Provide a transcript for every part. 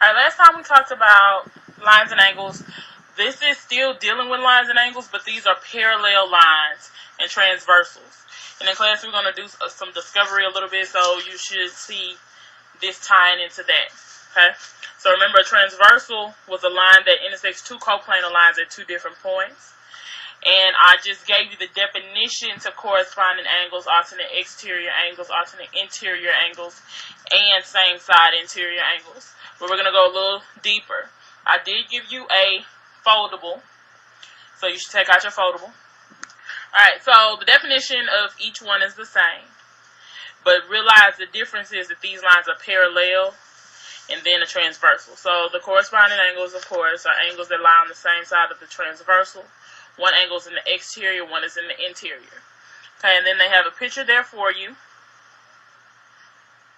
Alright, last time we talked about lines and angles. This is still dealing with lines and angles, but these are parallel lines and transversals. And in class, we're going to do some discovery a little bit, so you should see this tying into that. Okay? So remember, a transversal was a line that intersects two coplanar lines at two different points. And I just gave you the definition to corresponding angles, alternate exterior angles, alternate interior angles, and same side interior angles. But we're going to go a little deeper. I did give you a foldable, so you should take out your foldable. Alright, so the definition of each one is the same. But realize the difference is that these lines are parallel and then a transversal. So the corresponding angles, of course, are angles that lie on the same side of the transversal. One angle is in the exterior, one is in the interior. Okay, and then they have a picture there for you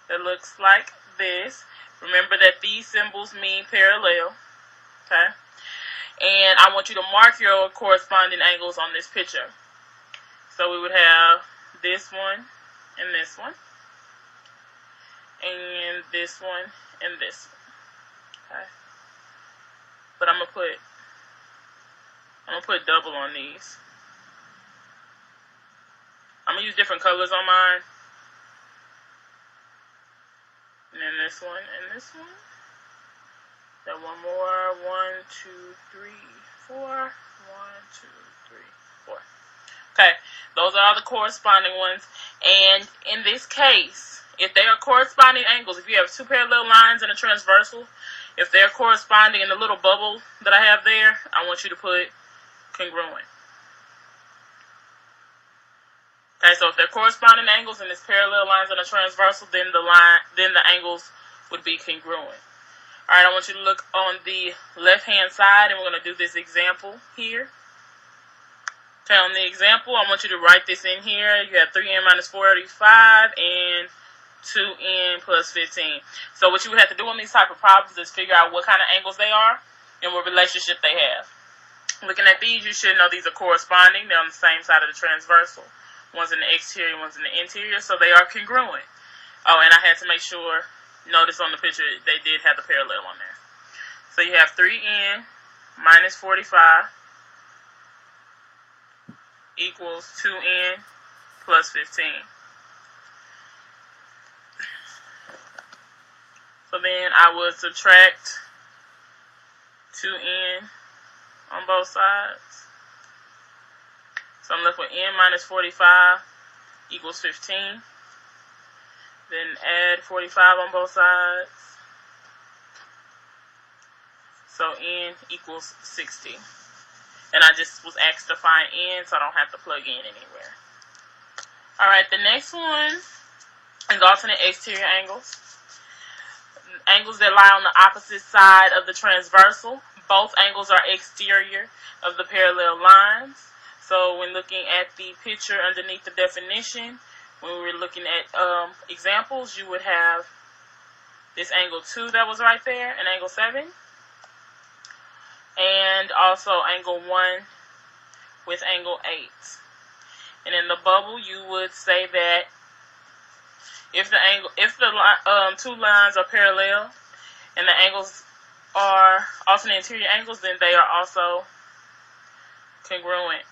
that looks like this. Remember that these symbols mean parallel. Okay, and I want you to mark your corresponding angles on this picture. So we would have this one and this one, and this one and this one. Okay, but I'm gonna put double on these. I'm going to use different colors on mine. And then this one and this one. Then one more. 1, 2, 3, 4. 1, 2, 3, 4. Okay, those are all the corresponding ones. And in this case, if they are corresponding angles, if you have two parallel lines and a transversal, if they're corresponding in the little bubble that I have there, I want you to put congruent. Okay, so if they're corresponding angles and it's parallel lines and a transversal, then the angles would be congruent. Alright, I want you to look on the left-hand side, and we're going to do this example here. Okay, on the example, I want you to write this in here. You have 3n minus 45 and 2n plus 15. So what you would have to do on these type of problems is figure out what kind of angles they are and what relationship they have. Looking at these, you should know these are corresponding. They're on the same side of the transversal. One's in the exterior, one's in the interior, so they are congruent. Oh, and I had to make sure, notice on the picture, they did have the parallel on there. So you have 3n minus 45 equals 2n plus 15. So then I would subtract 2n on both sides. So I'm left with n minus 45 equals 15. Then add 45 on both sides. So n equals 60. And I just was asked to find n, so I don't have to plug in anywhere. Alright, the next one is alternate exterior angles. Angles that lie on the opposite side of the transversal. Both angles are exterior of the parallel lines. So when looking at the picture underneath the definition, when we were looking at examples, you would have this angle 2 that was right there, and angle 7. And also angle 1 with angle 8. And in the bubble, you would say that if the two lines are parallel and the angles are alternate interior angles, then they are also congruent.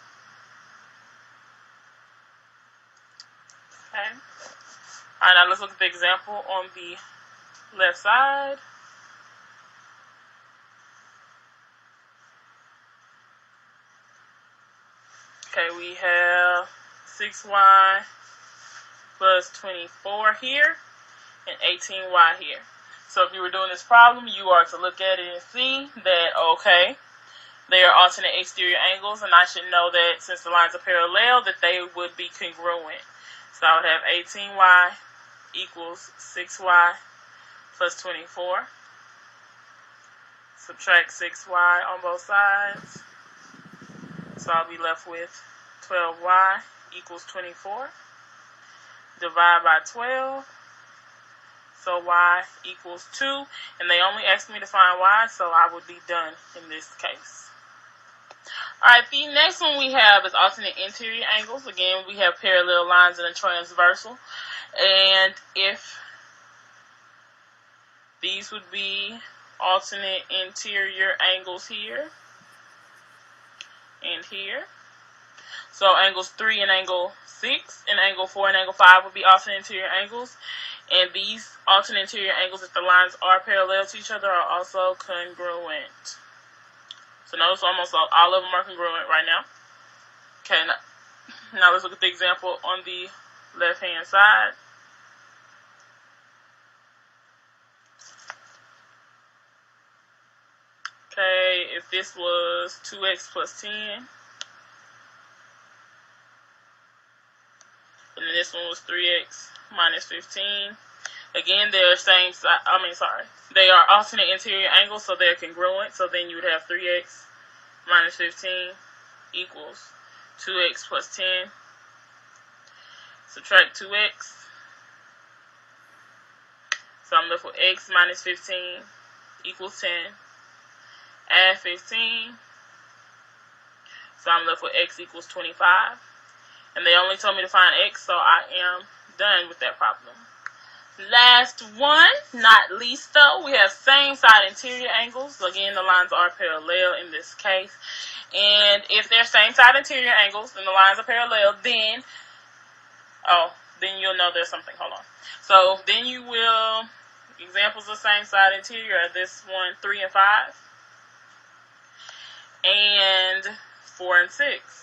Okay. Alright, now let's look at the example on the left side. Okay, we have 6y plus 24 here and 18y here. So if you were doing this problem, you are to look at it and see that, okay, they are alternate exterior angles, and I should know that since the lines are parallel, that they would be congruent. So I would have 18y equals 6y plus 24. Subtract 6y on both sides. So I'll be left with 12y equals 24. Divide by 12. So y equals 2. And they only asked me to find y, so I would be done in this case. Alright, the next one we have is alternate interior angles. Again, we have parallel lines and a transversal. And if these would be alternate interior angles here and here. So angles 3 and angle 6 and angle 4 and angle 5 would be alternate interior angles. And these alternate interior angles, if the lines are parallel to each other, are also congruent. So notice almost all of them are congruent right now. Okay, now let's look at the example on the left-hand side. Okay, if this was 2x plus 10, and then this one was 3x minus 15. Again, they're same side. They are alternate interior angles, so they're congruent. So then you would have 3x minus 15 equals 2x plus 10. Subtract 2x. So I'm left with x minus 15 equals 10. Add 15. So I'm left with x equals 25. And they only told me to find x, so I am done with that problem. Last one, not least though, we have same side interior angles. Again, the lines are parallel in this case. And if they're same side interior angles and the lines are parallel, then you'll know there's something. Hold on. So then you will, examples of same side interior are this one, 3 and 5, and 4 and 6.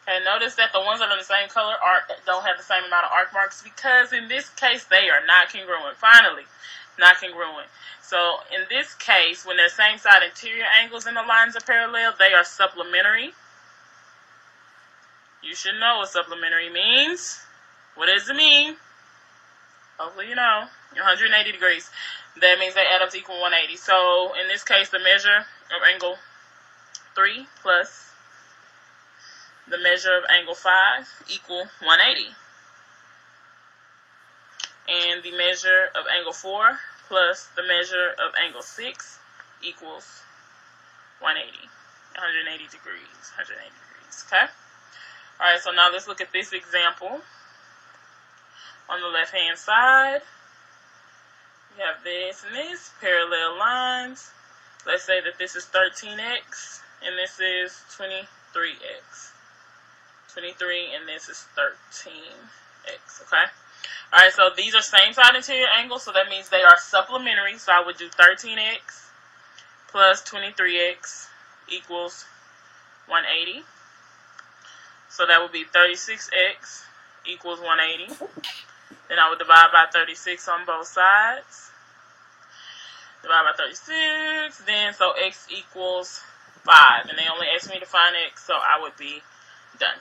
Okay, notice that the ones that are the same color don't have the same amount of arc marks because in this case they are not congruent. Finally, not congruent. So in this case, when they're same side interior angles and the lines are parallel, they are supplementary. You should know what supplementary means. What does it mean? Hopefully you know. 180 degrees. That means they add up to equal 180. So in this case, the measure of angle 3 plus the measure of angle 5 equal 180. And the measure of angle 4 plus the measure of angle 6 equals 180. 180 degrees. 180 degrees. Okay? Alright, so now let's look at this example. On the left-hand side, we have this and this, parallel lines. Let's say that this is 13x and this is 23x. 23 and this is 13x, okay? Alright, so these are same side interior angles, so that means they are supplementary. So I would do 13x plus 23x equals 180. So that would be 36x equals 180. Then I would divide by 36 on both sides. Divide by 36. Then, so x equals 5. And they only asked me to find x, so I would be done.